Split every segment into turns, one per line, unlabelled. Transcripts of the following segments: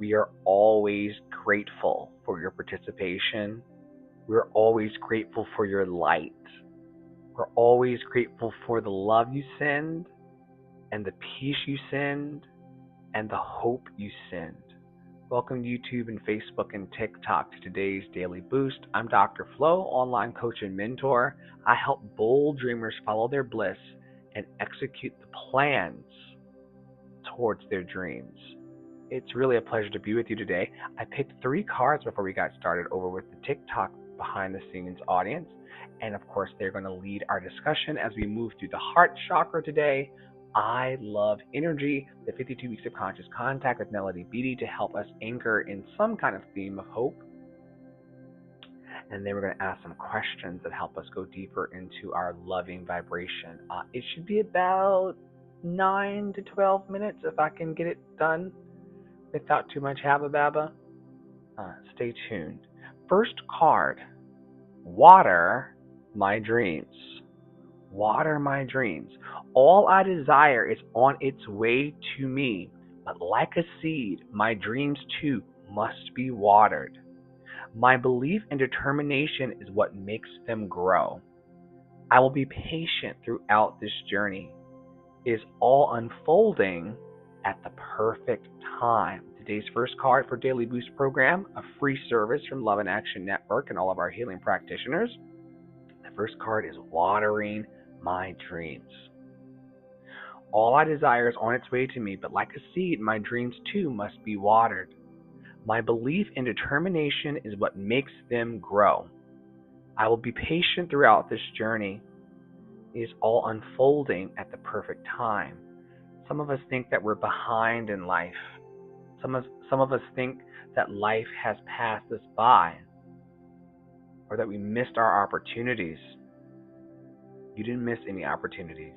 We are always grateful for your participation. We're always grateful for your light. We're always grateful for the love you send and the peace you send and the hope you send. Welcome to YouTube and Facebook and TikTok to today's Daily Boost. I'm Dr. Flo, online coach and mentor. I help bold dreamers follow their bliss and execute the plans towards their dreams. It's really a pleasure to be with you today. I picked 3 cards before we got started over with the TikTok behind the scenes audience. And of course, they're going to lead our discussion as we move through the heart chakra today. I love energy, the 52 weeks of conscious contact with Melody Beattie to help us anchor in some kind of theme of hope. And then we're going to ask some questions that help us go deeper into our loving vibration. It should be about 9 to 12 minutes if I can get it done without too much habba-babba. Stay tuned. First card, water my dreams. Water my dreams. All I desire is on its way to me, but like a seed, my dreams too must be watered. My belief and determination is what makes them grow. I will be patient throughout this journey. It is all unfolding at the perfect time. Today's first card for Daily Boost program, a free service from Love and Action Network and all of our healing practitioners. The first card is watering my dreams. All I desire is on its way to me, but like a seed, my dreams too must be watered. My belief and determination is what makes them grow. I will be patient throughout this journey. It is all unfolding at the perfect time. Some of us think that we're behind in life. Some of us think that life has passed us by, or that we missed our opportunities. You didn't miss any opportunities.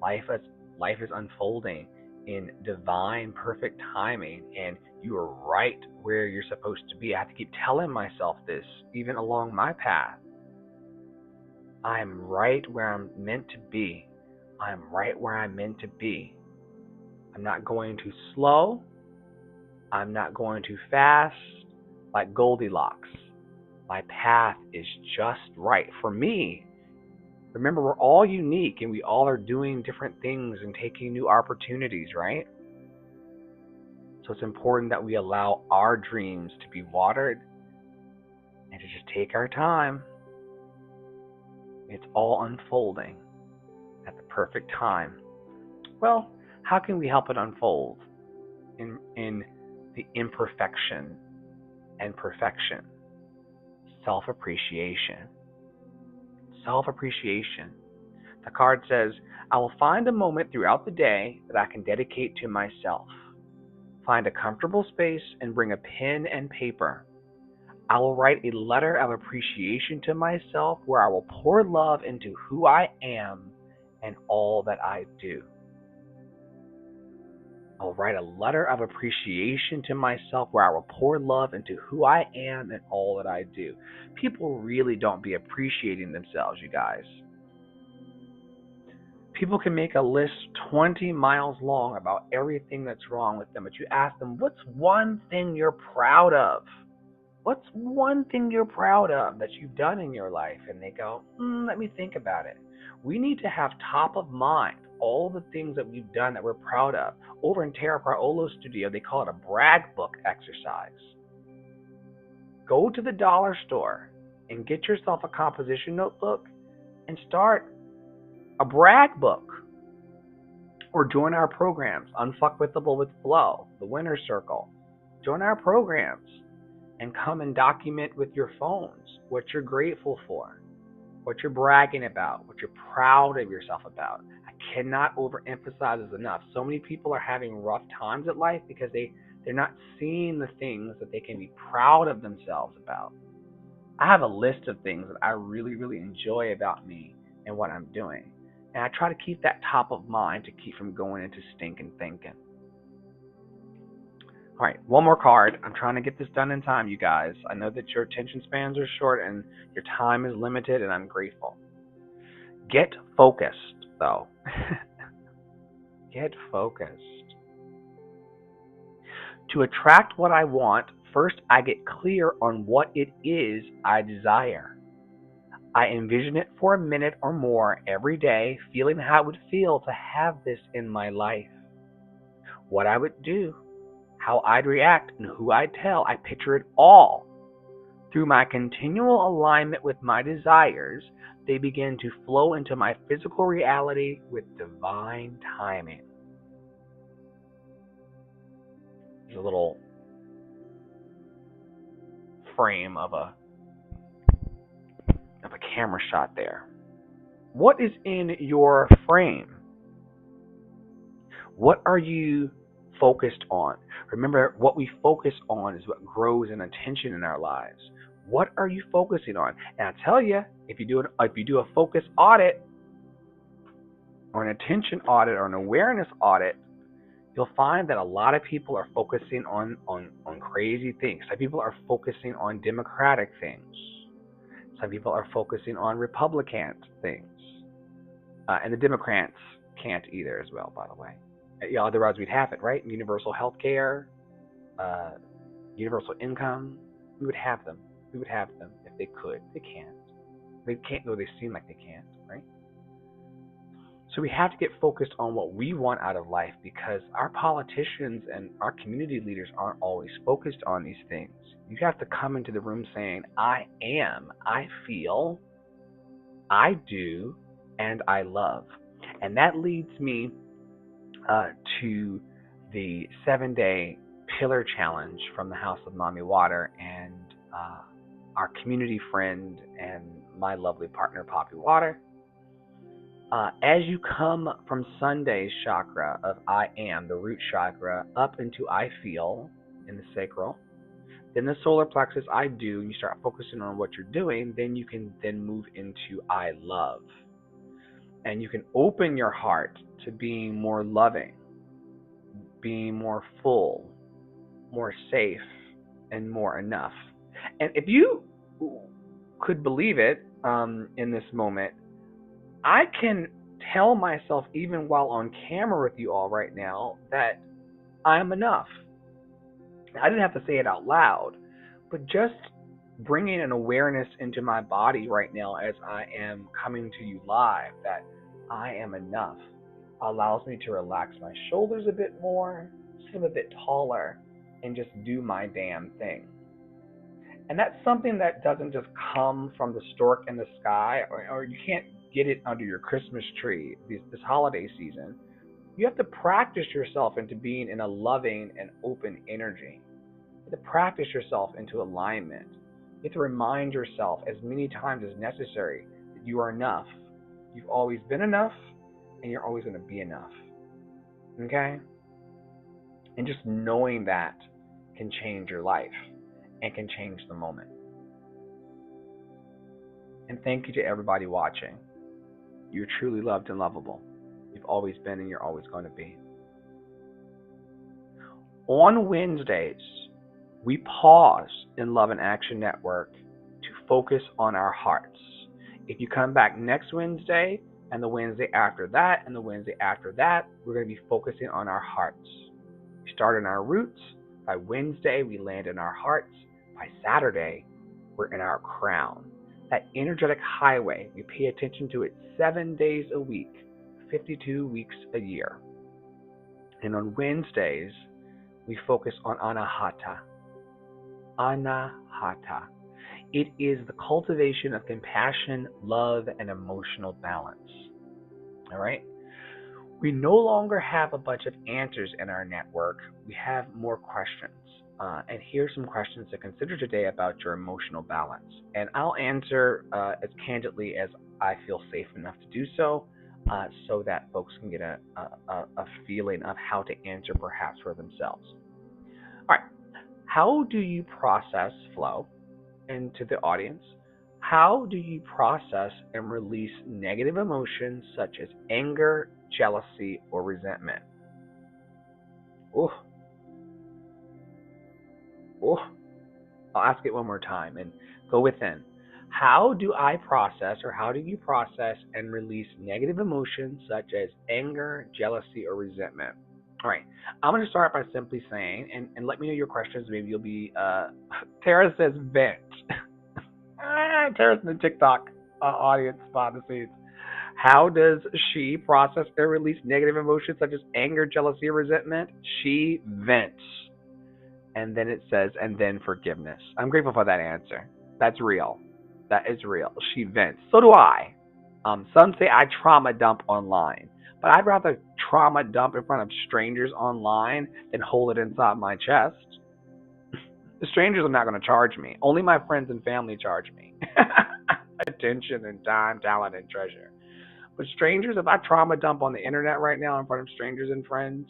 Life is unfolding in divine, perfect timing, and you are right where you're supposed to be. I have to keep telling myself this, even along my path. I'm right where I'm meant to be. I'm right where I'm meant to be. I'm not going too slow. I'm not going too fast, like Goldilocks. My path is just right for me. Remember, we're all unique and we all are doing different things and taking new opportunities, right? So it's important that we allow our dreams to be watered and to just take our time. It's all unfolding at the perfect time. Well, how can we help it unfold in the imperfection and perfection? Self-appreciation. Self-appreciation. The card says, I will find a moment throughout the day that I can dedicate to myself. Find a comfortable space and bring a pen and paper. I will write a letter of appreciation to myself where I will pour love into who I am and all that I do. I'll write a letter of appreciation to myself where I will pour love into who I am and all that I do. People really don't be appreciating themselves, you guys. People can make a list 20 miles long about everything that's wrong with them, but you ask them, what's one thing you're proud of? What's one thing you're proud of that you've done in your life? And they go, let me think about it. We need to have top of mind all the things that we've done that we're proud of. Over in Tara Paolo's studio, they call it a brag book exercise. Go to the dollar store and get yourself a composition notebook and start a brag book. Or join our programs, Unfuckwithable with Flow, the Winner's Circle. Join our programs and come and document with your phones what you're grateful for, what you're bragging about, what you're proud of yourself about. I cannot overemphasize this enough. So many people are having rough times at life because they're not seeing the things that they can be proud of themselves about. I have a list of things that I really, really enjoy about me and what I'm doing. And I try to keep that top of mind to keep from going into stinking thinking. All right, one more card. I'm trying to get this done in time, you guys. I know that your attention spans are short and your time is limited, and I'm grateful. Get focused, though. Get focused. To attract what I want, first I get clear on what it is I desire. I envision it for a minute or more every day, feeling how it would feel to have this in my life. What I would do, how I'd react, and who I'd tell. I picture it all. Through my continual alignment with my desires, they begin to flow into my physical reality with divine timing. There's a little frame of a camera shot there. What is in your frame? What are you focused on? Remember, what we focus on is what grows in attention in our lives. What are you focusing on? And I tell you, if you do a focus audit or an attention audit or an awareness audit, you'll find that a lot of people are focusing on crazy things. Some people are focusing on democratic things. Some people are focusing on Republican things. And the Democrats can't either as well, by the way. Otherwise we'd have it, right? Universal health care, universal income. We would have them. We would have them if they could. They can't. They can't, though they seem like they can't, right? So we have to get focused on what we want out of life, because our politicians and our community leaders aren't always focused on these things. You have to come into the room saying, I am, I feel, I do, and I love. And that leads me to the 7-day pillar challenge from the House of Mommy Water and our community friend and my lovely partner, Poppy Water. As you come from Sunday's chakra of I am, the root chakra, up into I feel in the sacral, then the solar plexus, I do, and you start focusing on what you're doing, then you can then move into I love. And you can open your heart to being more loving, being more full, more safe, and more enough. And if you could believe it, in this moment, I can tell myself, even while on camera with you all right now, that I'm enough. I didn't have to say it out loud, but just bringing an awareness into my body right now as I am coming to you live, that I am enough, allows me to relax my shoulders a bit more, seem a bit taller, and just do my damn thing. And that's something that doesn't just come from the stork in the sky, or you can't get it under your Christmas tree this holiday season. You have to practice yourself into being in a loving and open energy. You have to practice yourself into alignment. You have to remind yourself as many times as necessary that you are enough. You've always been enough, and you're always going to be enough. Okay? And just knowing that can change your life and can change the moment. And thank you to everybody watching. You're truly loved and lovable. You've always been, and you're always going to be. On Wednesdays, we pause in Love and Action Network to focus on our hearts. If you come back next Wednesday, and the Wednesday after that, and the Wednesday after that, we're going to be focusing on our hearts. We start in our roots. By Wednesday, we land in our hearts. By Saturday, we're in our crown. That energetic highway, we pay attention to it 7 days a week, 52 weeks a year. And on Wednesdays, we focus on Anahata. Anahata. It is the cultivation of compassion, love, and emotional balance. All right? We no longer have a bunch of answers in our network. We have more questions. And here's some questions to consider today about your emotional balance. And I'll answer as candidly as I feel safe enough to do so, so that folks can get a feeling of how to answer perhaps for themselves. All right. How do you process flow? And to the audience, how do you process and release negative emotions such as anger, jealousy, or resentment? Ooh. Ooh. I'll ask it one more time and go within. How do I process, or how do you process and release negative emotions such as anger, jealousy, or resentment? All right. I'm going to start by simply saying, and let me know your questions. Maybe you'll be, Tara says vent. Tara's in the TikTok audience behind the scenes. How does she process and release negative emotions such as anger, jealousy, or resentment? She vents. And then it says, and then forgiveness. I'm grateful for that answer. That's real. That is real. She vents. So do I. Some say I trauma dump online, but I'd rather trauma dump in front of strangers online than hold it inside my chest. The strangers are not going to charge me. Only my friends and family charge me. Attention and time, talent, and treasure. But strangers, if I trauma dump on the internet right now in front of strangers and friends,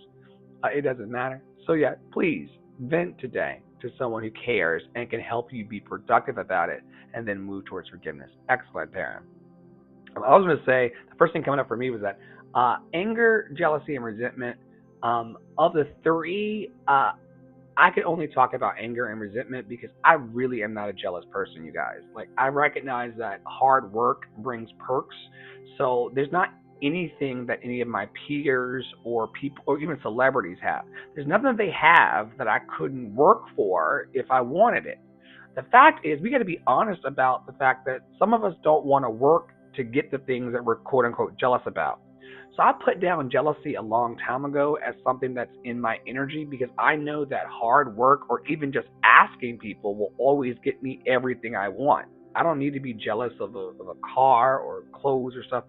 it doesn't matter. So yeah, please vent today to someone who cares and can help you be productive about it and then move towards forgiveness. Excellent, Darren. I was going to say, the first thing coming up for me was that anger, jealousy, and resentment, of the three, I could only talk about anger and resentment because I really am not a jealous person, you guys. Like, I recognize that hard work brings perks. So there's not anything that any of my peers or people or even celebrities have. There's nothing that they have that I couldn't work for if I wanted it. The fact is, we got to be honest about the fact that some of us don't want to work to get the things that we're quote unquote jealous about. So I put down jealousy a long time ago as something that's in my energy because I know that hard work or even just asking people will always get me everything I want. I don't need to be jealous of a car or clothes or stuff.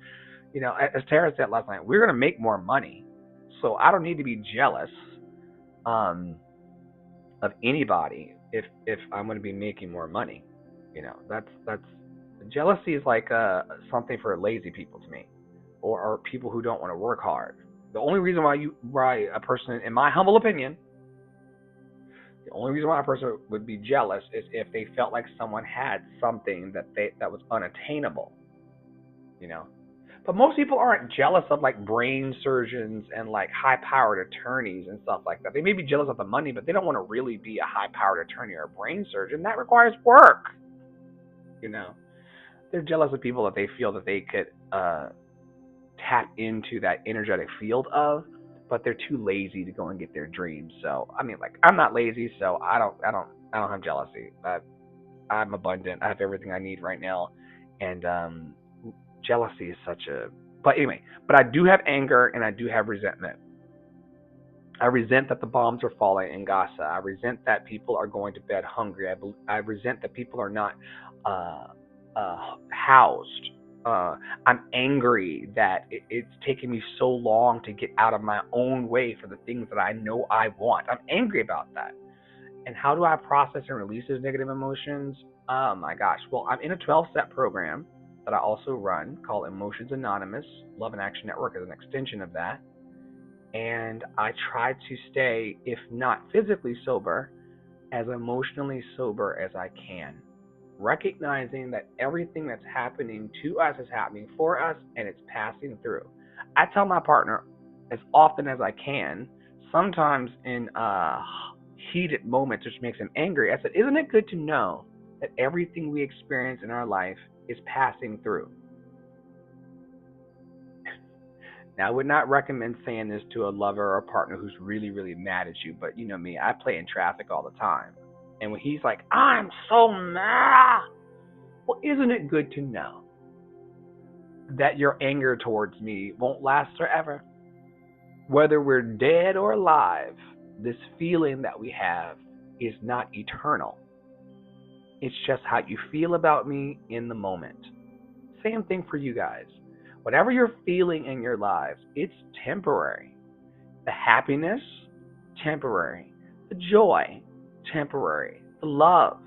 You know, as Tara said last night, we're going to make more money. So I don't need to be jealous of anybody if I'm going to be making more money. You know, that's jealousy is like something for lazy people to me. Or people who don't want to work hard. The only reason why a person, in my humble opinion, the only reason why a person would be jealous is if they felt like someone had something that was unattainable, you know. But most people aren't jealous of like brain surgeons and like high-powered attorneys and stuff like that. They may be jealous of the money, but they don't want to really be a high-powered attorney or a brain surgeon. That requires work, you know. They're jealous of people that they feel that they could tap into that energetic field of, but they're too lazy to go and get their dreams. So I mean, like, I'm not lazy, so I don't have jealousy. I'm abundant. I have everything I need right now, and jealousy is such a. But anyway, but I do have anger and I do have resentment. I resent that the bombs are falling in Gaza. I resent that people are going to bed hungry. I resent that people are not housed. I'm angry that it's taking me so long to get out of my own way for the things that I know I want. I'm angry about that. And how do I process and release those negative emotions? Oh my gosh. Well, I'm in a 12-step program that I also run called Emotions Anonymous. Love and Action Network is an extension of that. And I try to stay, if not physically sober, as emotionally sober as I can. Recognizing that everything that's happening to us is happening for us and it's passing through. I tell my partner as often as I can, sometimes in heated moments, which makes him angry. I said, isn't it good to know that everything we experience in our life is passing through? Now, I would not recommend saying this to a lover or a partner who's really, really mad at you, but you know me, I play in traffic all the time. And when he's like, I'm so mad, well, isn't it good to know that your anger towards me won't last forever? Whether we're dead or alive, this feeling that we have is not eternal. It's just how you feel about me in the moment. Same thing for you guys. Whatever you're feeling in your lives, it's temporary. The happiness, temporary. The joy, temporary. The love,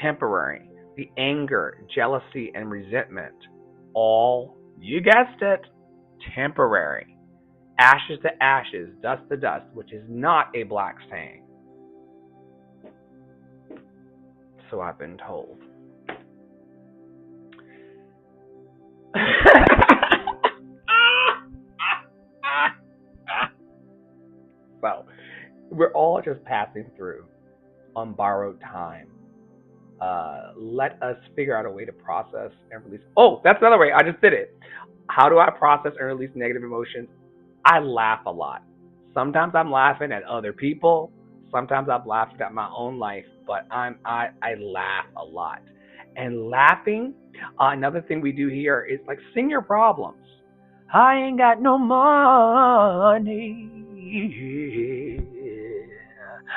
temporary. The anger, jealousy, and resentment, all, you guessed it, temporary. Ashes to ashes, dust to dust, which is not a black saying. So I've been told. So, we're all just passing through on borrowed time. Let us figure out a way to process and release. Oh, that's another way. I just did it. How do I process and release negative emotions? I laugh a lot. Sometimes I'm laughing at other people. Sometimes I'm laughing at my own life, but I laugh a lot. And laughing, another thing we do here is like sing your problems. I ain't got no money.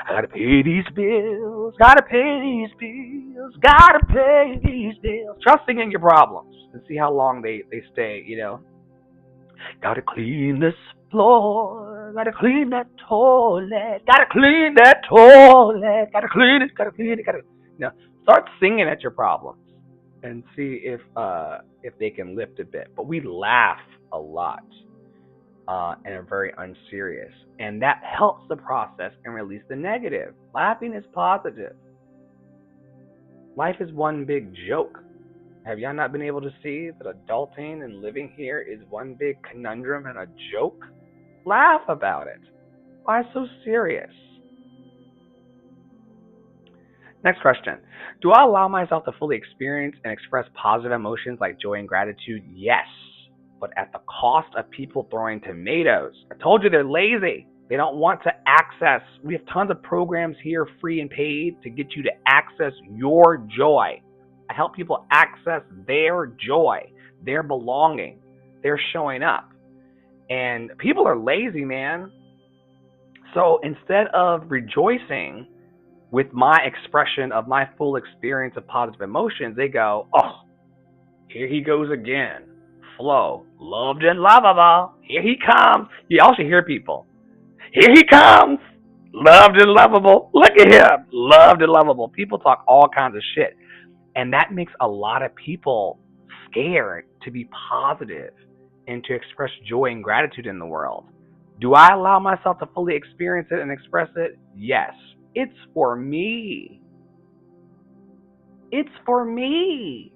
I gotta pay these bills. Gotta pay these bills. Gotta pay these bills. Try singing your problems and see how long they stay. Gotta clean this floor. Gotta clean that toilet. Gotta clean that toilet. Gotta clean it. Gotta clean it. Start singing at your problems and see if they can lift a bit. But we laugh a lot and are very unserious, and that helps the process and release the negative. Laughing is positive. Life is one big joke. Have y'all not been able to see that adulting and living here is one big conundrum and a joke? Laugh about it. Why so serious? Next question. Do I allow myself to fully experience and express positive emotions like joy and gratitude? Yes, but at the cost of people throwing tomatoes. I told you they're lazy. They don't want to access. We have tons of programs here, free and paid, to get you to access your joy. I help people access their joy, their belonging, their showing up. And people are lazy, man. So instead of rejoicing with my expression of my full experience of positive emotions, they go, oh, here he goes again. Flo, loved and lovable. Here he comes. You also hear people. Here he comes. Loved and lovable. Look at him. Loved and lovable. People talk all kinds of shit. And that makes a lot of people scared to be positive and to express joy and gratitude in the world. Do I allow myself to fully experience it and express it? Yes. It's for me. It's for me.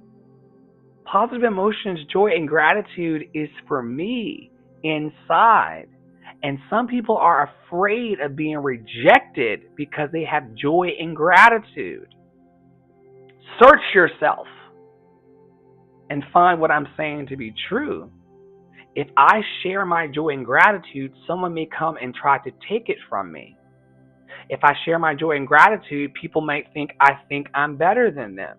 Positive emotions, joy, and gratitude is for me inside. And some people are afraid of being rejected because they have joy and gratitude. Search yourself and find what I'm saying to be true. If I share my joy and gratitude, someone may come and try to take it from me. If I share my joy and gratitude, people might think I'm better than them.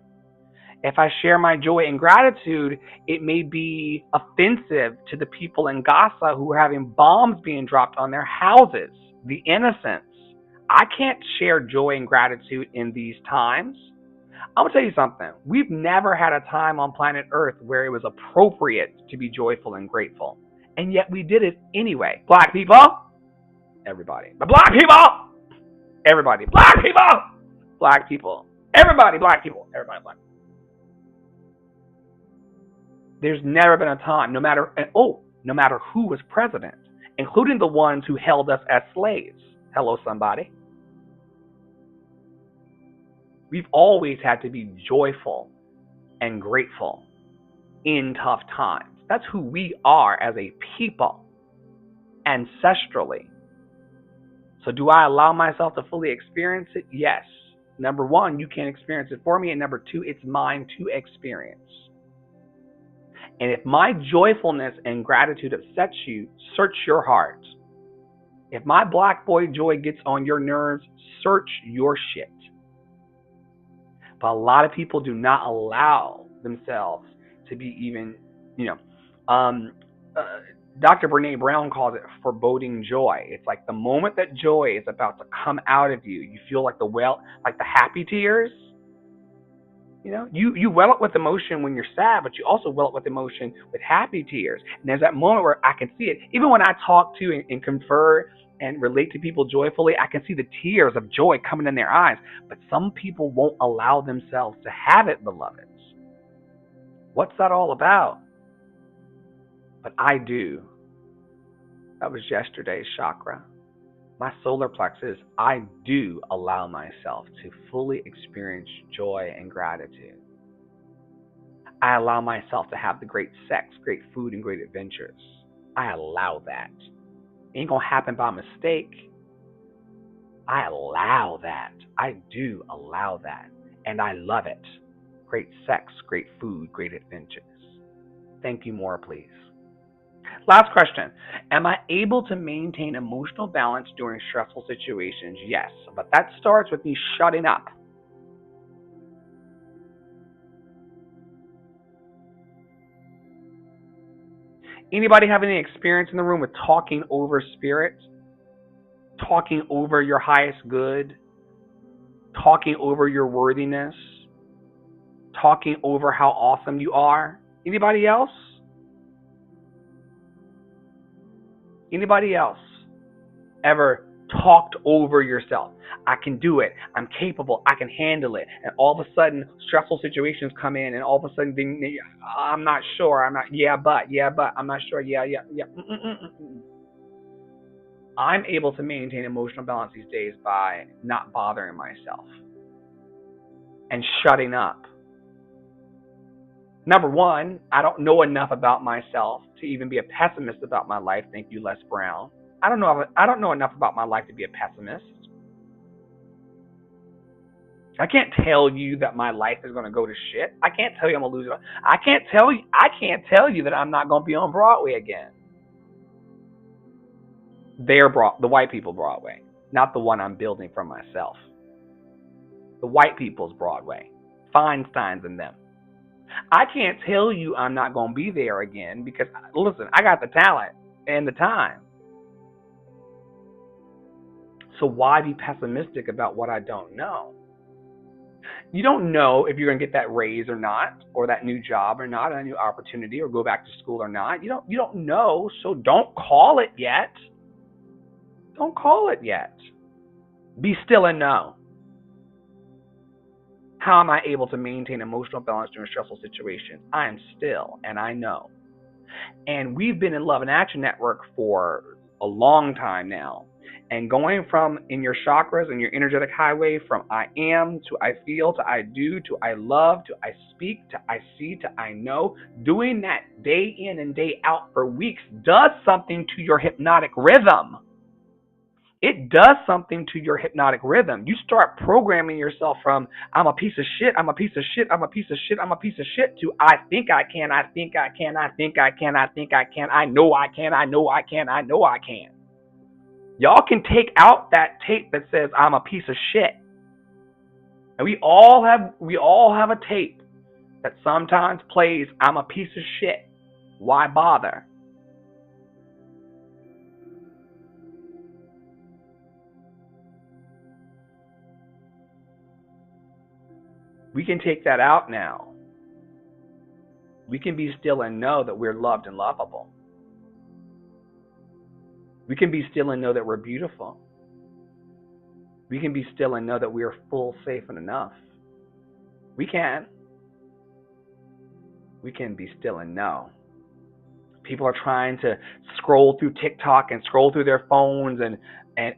If I share my joy and gratitude, it may be offensive to the people in Gaza who are having bombs being dropped on their houses, the innocents. I can't share joy and gratitude in these times. I'm going to tell you something. We've never had a time on planet Earth where it was appropriate to be joyful and grateful. And yet we did it anyway. Black people, everybody. The black people, everybody. Black people, black people. Everybody, black people. Everybody, black people. There's never been a time, no matter who was president, including the ones who held us as slaves. Hello, somebody. We've always had to be joyful and grateful in tough times. That's who we are as a people, ancestrally. So do I allow myself to fully experience it? Yes. Number one, you can't experience it for me. And number two, it's mine to experience. And if my joyfulness and gratitude upsets you, search your heart. If my black boy joy gets on your nerves, search your shit. But a lot of people do not allow themselves to be even, Dr. Brene Brown calls it foreboding joy. It's like the moment that joy is about to come out of you, you feel like the happy tears. You well up with emotion when you're sad, but you also well up with emotion with happy tears. And there's that moment where I can see it. Even when I talk to and confer and relate to people joyfully, I can see the tears of joy coming in their eyes. But some people won't allow themselves to have it, beloveds. What's that all about? But I do. That was yesterday's chakra. My solar plexus, I do allow myself to fully experience joy and gratitude. I allow myself to have the great sex, great food, and great adventures. I allow that. It ain't gonna happen by mistake. I allow that. I do allow that. And I love it. Great sex, great food, great adventures. Thank you more, please. Last question. Am I able to maintain emotional balance during stressful situations? Yes, but that starts with me shutting up. Anybody have any experience in the room with talking over spirit, talking over your highest good, talking over your worthiness, talking over how awesome you are? Anybody else? Anybody else ever talked over yourself? I can do it. I'm capable. I can handle it. And all of a sudden, stressful situations come in, and all of a sudden, I'm not sure. I'm not. Yeah, but. I'm not sure. Yeah. I'm able to maintain emotional balance these days by not bothering myself and shutting up. Number one, I don't know enough about myself to even be a pessimist about my life. Thank you, Les Brown. I don't know enough about my life to be a pessimist. I can't tell you that my life is going to go to shit. I can't tell you I'm going to lose it. I can't tell you that I'm not going to be on Broadway again. The white people Broadway, not the one I'm building for myself. The white people's Broadway. Feinstein's and them. I can't tell you I'm not going to be there again because, listen, I got the talent and the time. So why be pessimistic about what I don't know? You don't know if you're going to get that raise or not, or that new job or not, or a new opportunity, or go back to school or not. You don't know, so don't call it yet. Don't call it yet. Be still and know. How am I able to maintain emotional balance during stressful situations? I am still, and I know. And we've been in Love and Action Network for a long time now. And going from in your chakras and your energetic highway from I am to I feel to I do to I love to I speak to I see to I know, doing that day in and day out for weeks does something to your hypnotic rhythm. It does something to your hypnotic rhythm. You start programming yourself from I'm a piece of shit, I'm a piece of shit, I'm a piece of shit, I'm a piece of shit to I think I can, I think I can, I think I can, I think I can, I know I can, I know I can, I know I can. Y'all can take out that tape that says I'm a piece of shit. And we all have a tape that sometimes plays I'm a piece of shit. Why bother? We can take that out now. We can be still and know that we're loved and lovable. We can be still and know that we're beautiful. We can be still and know that we are full, safe, and enough. We can. We can be still and know. People are trying to scroll through TikTok and scroll through their phones and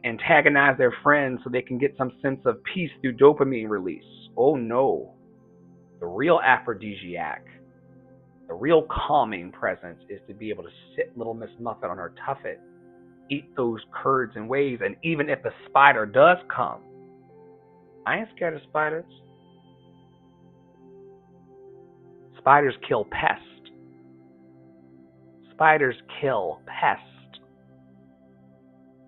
antagonize their friends so they can get some sense of peace through dopamine release. Oh no. The real aphrodisiac, the real calming presence is to be able to sit little Miss Muffet on her tuffet, eat those curds and waves, and even if the spider does come, I ain't scared of spiders. Spiders kill pest. Spiders kill pest.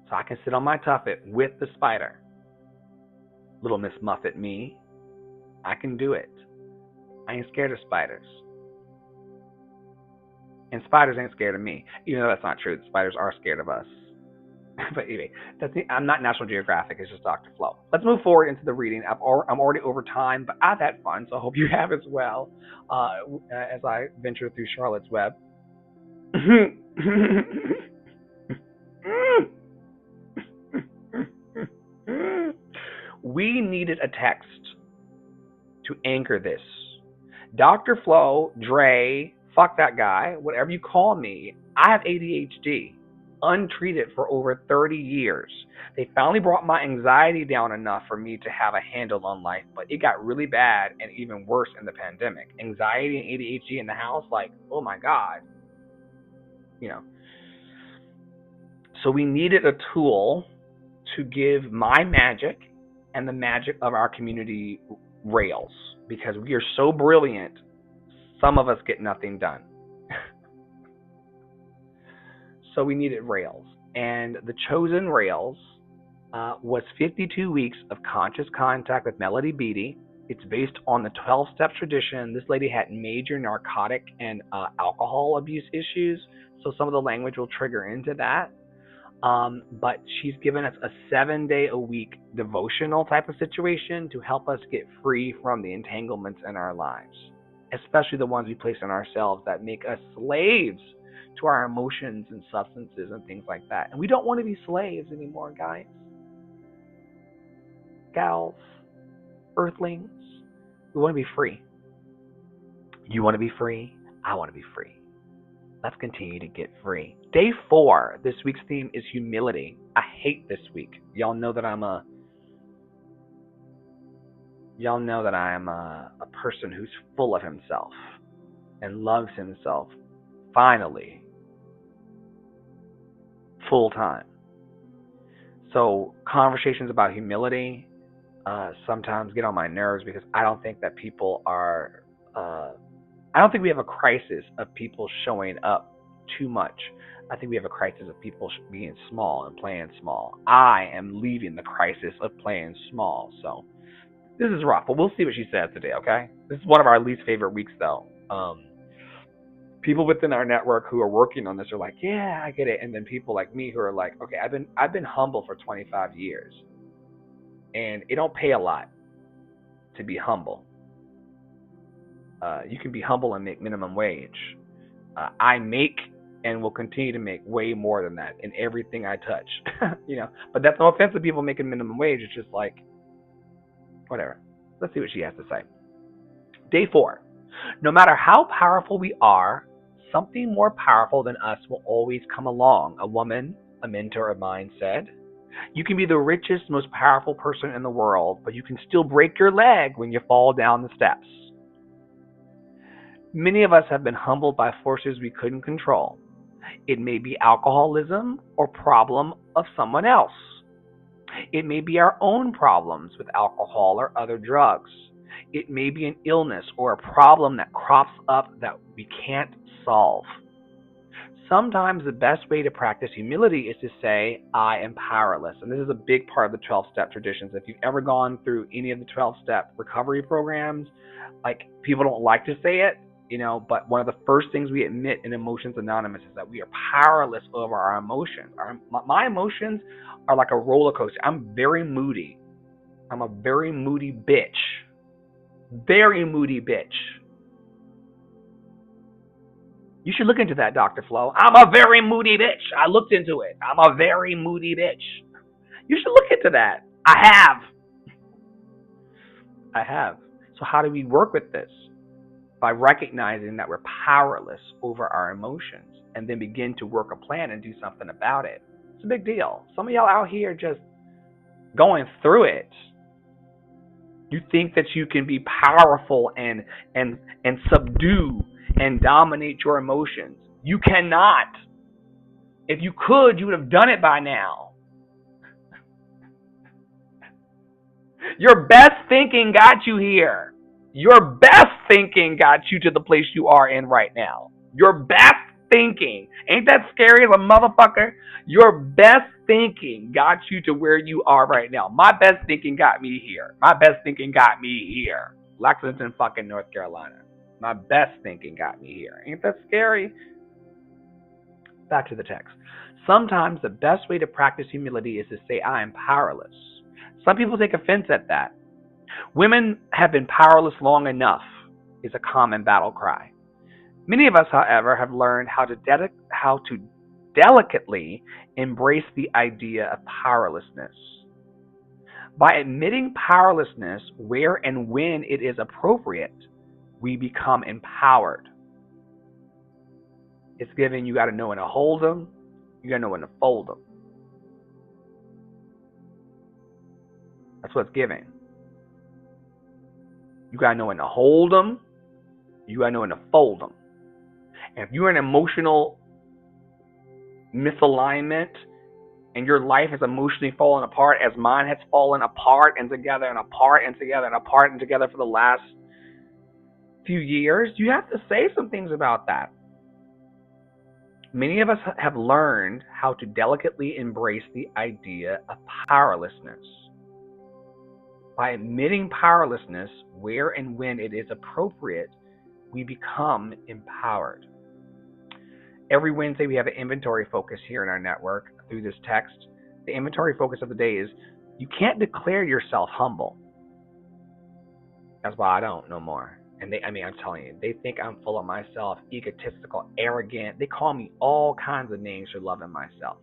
So I can sit on my tuffet with the spider. Little Miss Muffet me. I can do it. I ain't scared of spiders. And spiders ain't scared of me. Even though that's not true. The spiders are scared of us. But anyway, I'm not National Geographic. It's just Dr. Flo. Let's move forward into the reading. I'm already over time, but I've had fun, so I hope you have as well as I venture through Charlotte's Web. We needed a text to anchor this. Dr. Flo, Dre, fuck that guy, whatever you call me, I have ADHD, untreated for over 30 years. They finally brought my anxiety down enough for me to have a handle on life, but it got really bad and even worse in the pandemic. Anxiety and ADHD in the house, like, oh my God. You know. So we needed a tool to give my magic and the magic of our community rails, because we are so brilliant, some of us get nothing done. So we needed rails. And the chosen rails was 52 weeks of conscious contact with Melody Beattie. It's based on the 12-step tradition. This lady had major narcotic and alcohol abuse issues, so some of the language will trigger into that. But she's given us a 7-day-a-week devotional type of situation to help us get free from the entanglements in our lives, especially the ones we place on ourselves that make us slaves to our emotions and substances and things like that. And we don't want to be slaves anymore, guys, gals, earthlings. We want to be free. You want to be free? I want to be free. Let's continue to get free. Day 4, this week's theme is humility. I hate this week. Y'all know that I'm a person who's full of himself and loves himself, finally, full time. So conversations about humility sometimes get on my nerves because I don't think that people are, I don't think we have a crisis of people showing up too much. I think we have a crisis of people being small and playing small. I am leaving the crisis of playing small. So this is rough, but we'll see what she says today, okay? This is one of our least favorite weeks, though. People within our network who are working on this are like, yeah, I get it. And then people like me who are like, okay, I've been humble for 25 years. And it don't pay a lot to be humble. You can be humble and make minimum wage. I make and will continue to make way more than that in everything I touch. But that's no offense to people making minimum wage. It's just like, whatever. Let's see what she has to say. Day 4. No matter how powerful we are, something more powerful than us will always come along. A woman, a mentor of mine, said, you can be the richest, most powerful person in the world, but you can still break your leg when you fall down the steps. Many of us have been humbled by forces we couldn't control. It may be alcoholism or problem of someone else. It may be our own problems with alcohol or other drugs. It may be an illness or a problem that crops up that we can't solve. Sometimes the best way to practice humility is to say, I am powerless. And this is a big part of the 12-step traditions. If you've ever gone through any of the 12-step recovery programs, like, people don't like to say it, but one of the first things we admit in Emotions Anonymous is that we are powerless over our emotions. My emotions are like a roller coaster. I'm very moody. I'm a very moody bitch. Very moody bitch. You should look into that, Dr. Flo. I'm a very moody bitch. I looked into it. I'm a very moody bitch. You should look into that. I have. So how do we work with this? By recognizing that we're powerless over our emotions and then begin to work a plan and do something about it. It's a big deal. Some of y'all out here just going through it. You think that you can be powerful and subdue and dominate your emotions. You cannot. If you could, you would have done it by now. Your best thinking got you here. Your best thinking got you to the place you are in right now. Your best thinking. Ain't that scary as a motherfucker? Your best thinking got you to where you are right now. My best thinking got me here. Lexington, fucking North Carolina. My best thinking got me here. Ain't that scary? Back to the text. Sometimes the best way to practice humility is to say, I am powerless. Some people take offense at that. Women have been powerless long enough is a common battle cry. Many of us, however, have learned how to delicately embrace the idea of powerlessness. By admitting powerlessness where and when it is appropriate, we become empowered. It's given you got to know when to hold them, you got to know when to fold them. That's what's given. You got to know when to hold them, you got to know when to fold them. And if you're in emotional misalignment and your life is emotionally falling apart as mine has fallen apart and together and apart and together and apart and together for the last few years, you have to say some things about that. Many of us have learned how to delicately embrace the idea of powerlessness. By admitting powerlessness where and when it is appropriate, we become empowered. Every Wednesday, we have an inventory focus here in our network through this text. The inventory focus of the day is you can't declare yourself humble. That's why I don't no more. And I'm telling you, they think I'm full of myself, egotistical, arrogant. They call me all kinds of names for loving myself.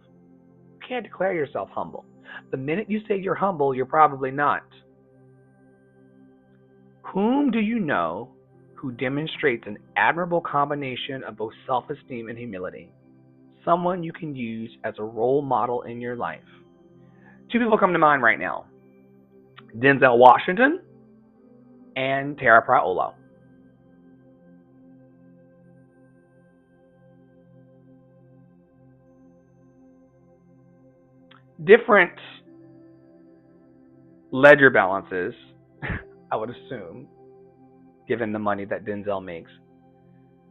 You can't declare yourself humble. The minute you say you're humble, you're probably not. Whom do you know who demonstrates an admirable combination of both self-esteem and humility? Someone you can use as a role model in your life. Two people come to mind right now: Denzel Washington and Tara Praolo. Different ledger balances, I would assume, given the money that Denzel makes.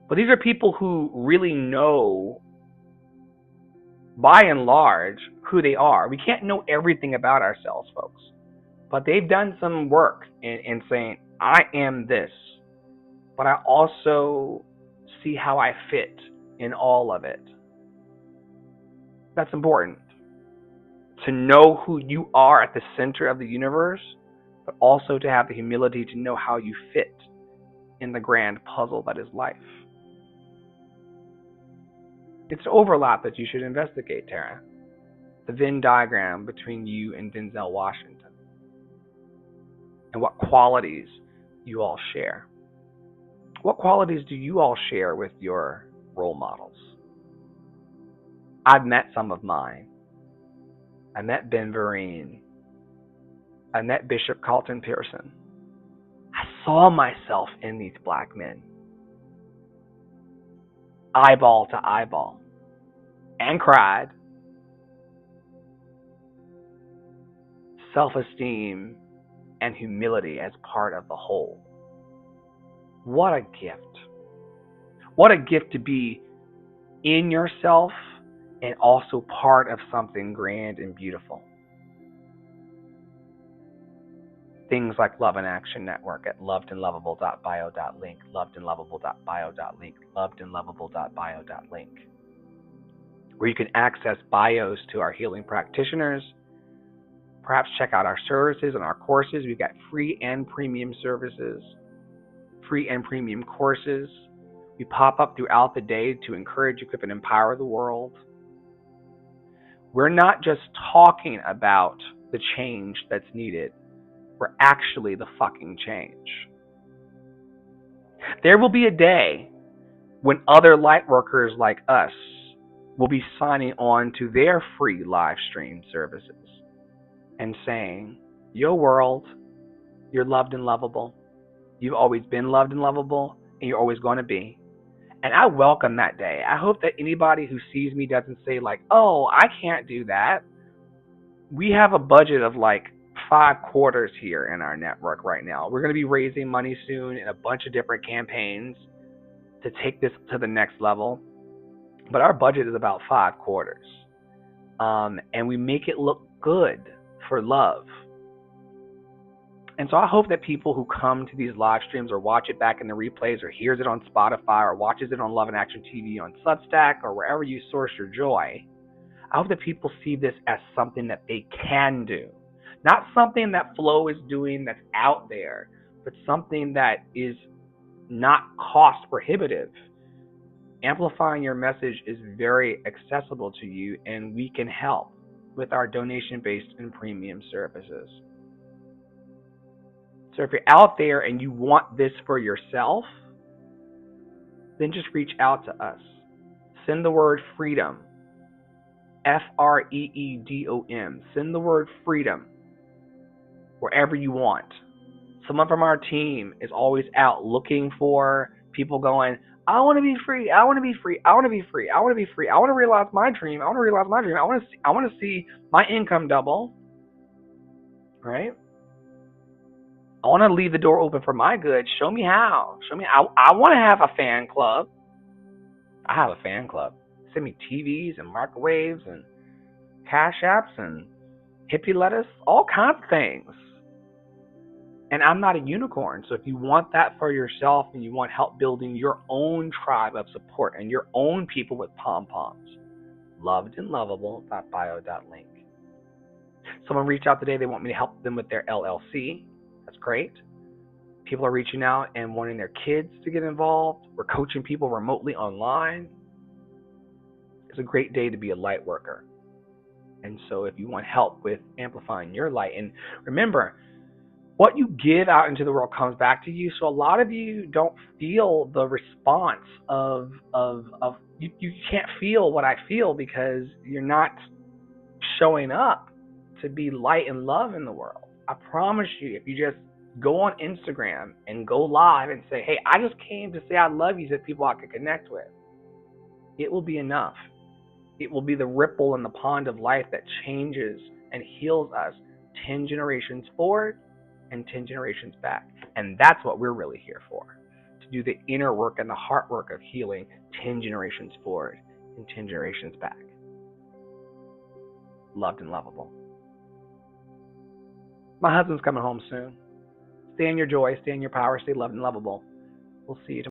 But these are people who really know, by and large, who they are. We can't know everything about ourselves, folks. But they've done some work in saying, I am this, but I also see how I fit in all of it. That's important. To know who you are at the center of the universe, but also to have the humility to know how you fit in the grand puzzle that is life. It's an overlap that you should investigate, Tara. The Venn diagram between you and Denzel Washington. And what qualities you all share. What qualities do you all share with your role models? I've met some of mine. I met Ben Vereen. I met Bishop Carlton Pearson. I saw myself in these black men. Eyeball to eyeball. And cried. Self-esteem and humility as part of the whole. What a gift. What a gift to be in yourself and also part of something grand and beautiful. Things like Love and Action Network at lovedandlovable.bio.link, lovedandlovable.bio.link, lovedandlovable.bio.link, where you can access bios to our healing practitioners. Perhaps check out our services and our courses. We've got free and premium services, free and premium courses. We pop up throughout the day to encourage, equip, and empower the world. We're not just talking about the change that's needed. We're actually the fucking change. There will be a day when other light workers like us will be signing on to their free live stream services and saying, your world, you're loved and lovable. You've always been loved and lovable, and you're always going to be. And I welcome that day. I hope that anybody who sees me doesn't say like, oh, I can't do that. We have a budget of like 5 quarters here in our network right now. We're going to be raising money soon in a bunch of different campaigns to take this to the next level. But our budget is about 5 quarters. And we make it look good for love. And so I hope that people who come to these live streams or watch it back in the replays or hears it on Spotify or watches it on Love and Action TV on Substack or wherever you source your joy, I hope that people see this as something that they can do. Not something that Flow is doing that's out there, but something that is not cost prohibitive. Amplifying your message is very accessible to you, and we can help with our donation-based and premium services. So if you're out there and you want this for yourself, then just reach out to us. Send the word freedom, FREEDOM. Send the word freedom wherever you want. Someone from our team is always out looking for people going, I want to be free. I want to be free. I want to be free. I want to be free. I want to realize my dream. I want to realize my dream. I want to see my income double. Right? I want to leave the door open for my good. Show me how. Show me. I want to have a fan club. I have a fan club. Send me TVs and microwaves and cash apps and hippie lettuce, all kinds of things. And I'm not a unicorn, so if you want that for yourself and you want help building your own tribe of support and your own people with pom-poms, lovedandlovable.bio.link. Someone reached out today, they want me to help them with their LLC. That's great. People are reaching out and wanting their kids to get involved. We're coaching people remotely online. It's a great day to be a light worker. And so if you want help with amplifying your light, and remember, what you give out into the world comes back to you. So a lot of you don't feel the response of you can't feel what I feel because you're not showing up to be light and love in the world. I promise you, if you just go on Instagram and go live and say, hey, I just came to say I love you to people I could connect with, it will be enough. It will be the ripple in the pond of life that changes and heals us 10 generations forward and 10 generations back. And that's what we're really here for, to do the inner work and the heart work of healing 10 generations forward and 10 generations back. Loved and lovable. My husband's coming home soon. Stay in your joy, stay in your power, stay loved and lovable. We'll see you tomorrow.